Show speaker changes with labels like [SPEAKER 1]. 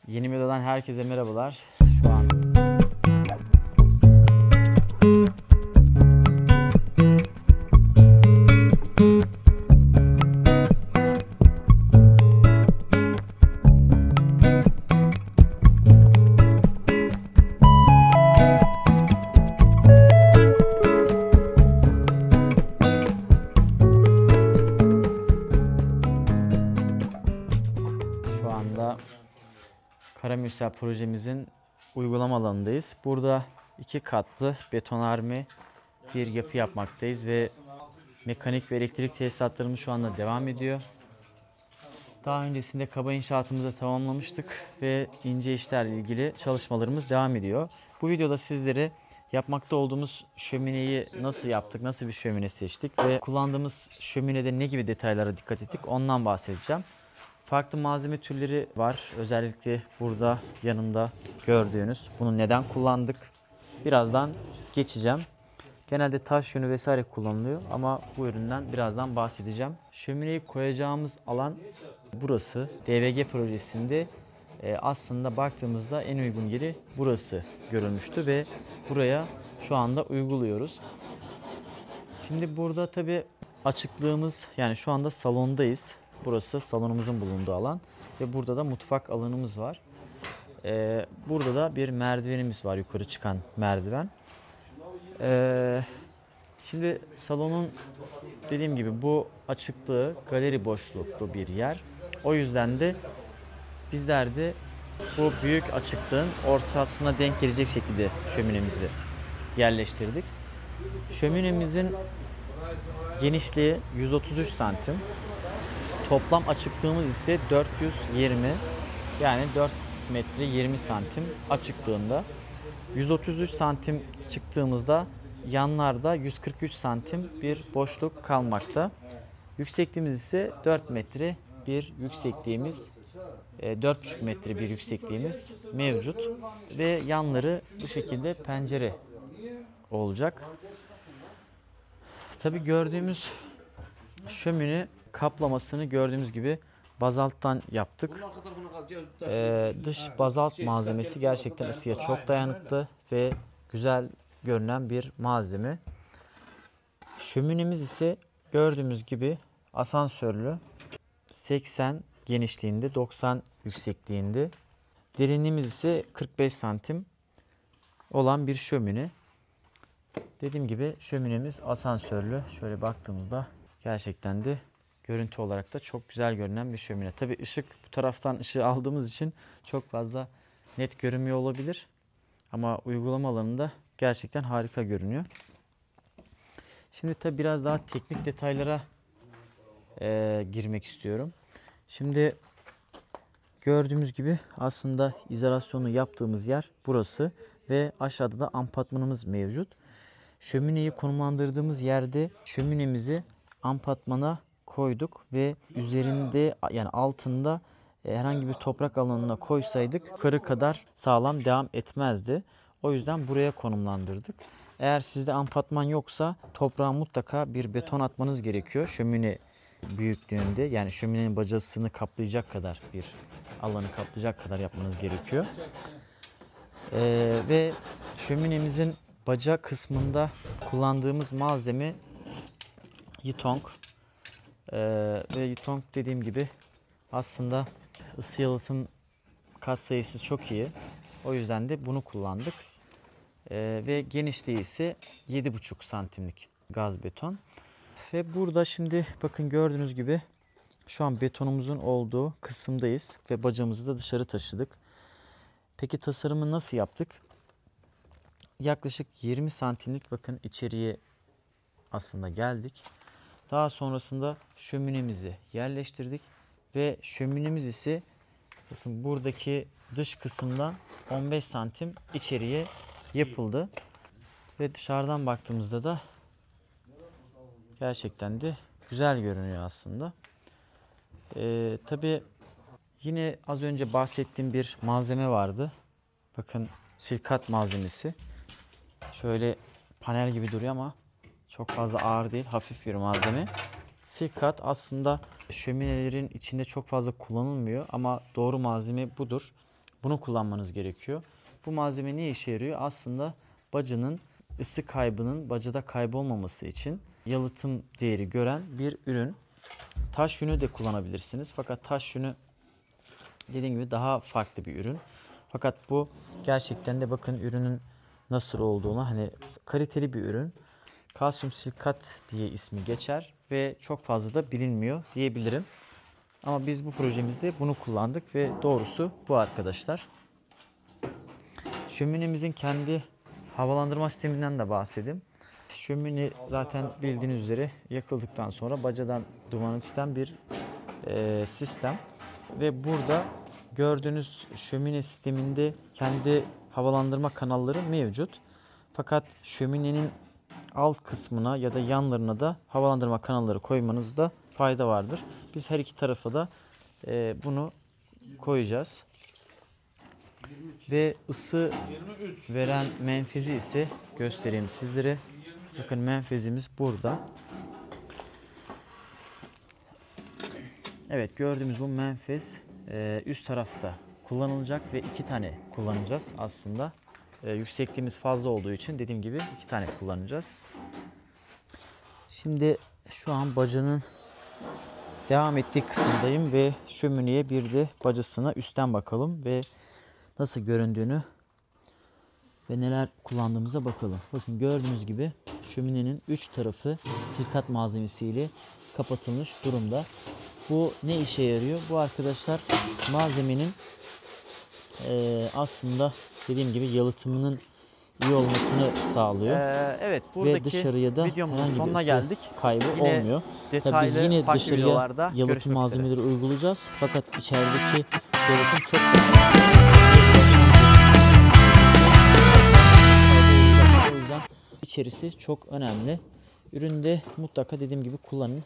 [SPEAKER 1] Yeni videodan herkese merhabalar. Şu an Karamürsel projemizin uygulama alanındayız. Burada 2 katlı betonarme bir yapı yapmaktayız ve mekanik ve elektrik tesisatlarımız şu anda devam ediyor. Daha öncesinde kaba inşaatımızı tamamlamıştık ve ince işlerle ilgili çalışmalarımız devam ediyor. Bu videoda sizlere yapmakta olduğumuz şömineyi nasıl yaptık, nasıl bir şömine seçtik ve kullandığımız şöminede ne gibi detaylara dikkat ettik ondan bahsedeceğim. Farklı malzeme türleri var. Özellikle burada yanımda gördüğünüz. Bunu neden kullandık? Birazdan geçeceğim. Genelde taş yünü vesaire kullanılıyor ama bu üründen birazdan bahsedeceğim. Şömineyi koyacağımız alan burası. DVG projesinde aslında baktığımızda en uygun yeri burası görülmüştü ve buraya şu anda uyguluyoruz. Şimdi burada tabi açıklığımız, yani şu anda salondayız. Burası salonumuzun bulunduğu alan ve burada da mutfak alanımız var. Burada da bir merdivenimiz var, yukarı çıkan merdiven. Şimdi salonun dediğim gibi bu açıklığı galeri boşluklu bir yer. O yüzden de bizler de bu büyük açıklığın ortasına denk gelecek şekilde şöminemizi yerleştirdik. Şöminemizin genişliği 133 santim. Toplam açıklığımız ise 420, yani 4 metre 20 santim açıklığında. 133 santim çıktığımızda yanlarda 143 santim bir boşluk kalmakta. Yüksekliğimiz ise 4 metre bir yüksekliğimiz, 4,5 metre bir yüksekliğimiz mevcut. Ve yanları bu şekilde pencere olacak. Tabii gördüğümüz şömine kaplamasını gördüğümüz gibi bazalttan yaptık. Dış bazalt malzemesi gerçekten ısıya çok dayanıklı ve güzel görünen bir malzeme. Şöminemiz ise gördüğümüz gibi asansörlü, 80 genişliğinde, 90 yüksekliğinde. Derinliğimiz ise 45 santim olan bir şömine. Dediğim gibi şöminemiz asansörlü. Şöyle baktığımızda gerçekten de görüntü olarak da çok güzel görünen bir şömine. Tabi ışık, bu taraftan ışığı aldığımız için çok fazla net görünmüyor olabilir. Ama uygulama alanında gerçekten harika görünüyor. Şimdi tabi biraz daha teknik detaylara girmek istiyorum. Şimdi gördüğümüz gibi aslında izolasyonu yaptığımız yer burası ve aşağıda da ampatmanımız mevcut. Şömineyi konumlandırdığımız yerde şöminemizi ampatmana koyduk ve üzerinde, yani altında herhangi bir toprak alanına koysaydık yukarı kadar sağlam devam etmezdi. O yüzden buraya konumlandırdık. Eğer sizde ampatman yoksa toprağa mutlaka bir beton atmanız gerekiyor. Şömine büyüklüğünde, yani şöminenin bacasını kaplayacak kadar bir alanı kaplayacak kadar yapmanız gerekiyor. Ve şöminemizin baca kısmında kullandığımız malzeme Yutong. Ve Yutong dediğim gibi aslında ısı yalıtım katsayısı çok iyi. O yüzden de bunu kullandık. Ve genişliği ise 7,5 santimlik gaz beton. Ve burada şimdi bakın gördüğünüz gibi şu an betonumuzun olduğu kısımdayız ve bacamızı da dışarı taşıdık. Peki tasarımı nasıl yaptık? Yaklaşık 20 santimlik bakın içeriye aslında geldik. Daha sonrasında şöminemizi yerleştirdik ve şöminemiz ise bakın buradaki dış kısımdan 15 santim içeriye yapıldı. Ve dışarıdan baktığımızda da gerçekten de güzel görünüyor aslında. Tabii yine az önce bahsettiğim bir malzeme vardı. Bakın silkat malzemesi. Şöyle panel gibi duruyor ama çok fazla ağır değil, hafif bir malzeme. Silkat aslında şöminelerin içinde çok fazla kullanılmıyor ama doğru malzeme budur. bunu kullanmanız gerekiyor. Bu malzeme ne işe yarıyor? Aslında bacanın ısı kaybının bacada kaybolmaması için yalıtım değeri gören bir ürün. Taş yünü de kullanabilirsiniz. Fakat taş yünü dediğim gibi daha farklı bir ürün. Fakat bu gerçekten de bakın ürünün nasıl olduğunu, hani kaliteli bir ürün. Kalsiyum silikat diye ismi geçer ve çok fazla da bilinmiyor diyebilirim. Ama biz bu projemizde bunu kullandık ve doğrusu bu arkadaşlar. Şöminemizin kendi havalandırma sisteminden de bahsedeyim. Şömine zaten bildiğiniz üzere yakıldıktan sonra bacadan dumanı tüten bir sistem. Ve burada gördüğünüz şömine sisteminde kendi havalandırma kanalları mevcut. Fakat şöminenin alt kısmına ya da yanlarına da havalandırma kanalları koymanızda fayda vardır. Biz her iki tarafa da bunu koyacağız. Ve ısı veren menfezi ise göstereyim sizlere. Bakın menfezimiz burada. Evet, gördüğümüz bu menfez üst tarafta kullanılacak ve 2 tane kullanacağız aslında. Yüksekliğimiz fazla olduğu için dediğim gibi 2 tane kullanacağız. Şimdi şu an bacanın devam ettiği kısımdayım ve şömineye bir de bacasına üstten bakalım ve nasıl göründüğünü ve neler kullandığımıza bakalım. Bakın gördüğünüz gibi şöminenin 3 tarafı silikat malzemesiyle kapatılmış durumda. Bu ne işe yarıyor? Bu arkadaşlar malzemenin aslında dediğim gibi yalıtımının iyi olmasını sağlıyor. Evet, buradaki ve dışarıya da herhangi bir ısı geldik. Kaybı olmuyor. Tabii biz yine dışarıya yalıtım malzemeleri uygulayacağız. Fakat içerideki yalıtım çok o yüzden içerisi çok önemli. Üründe mutlaka dediğim gibi kullanın.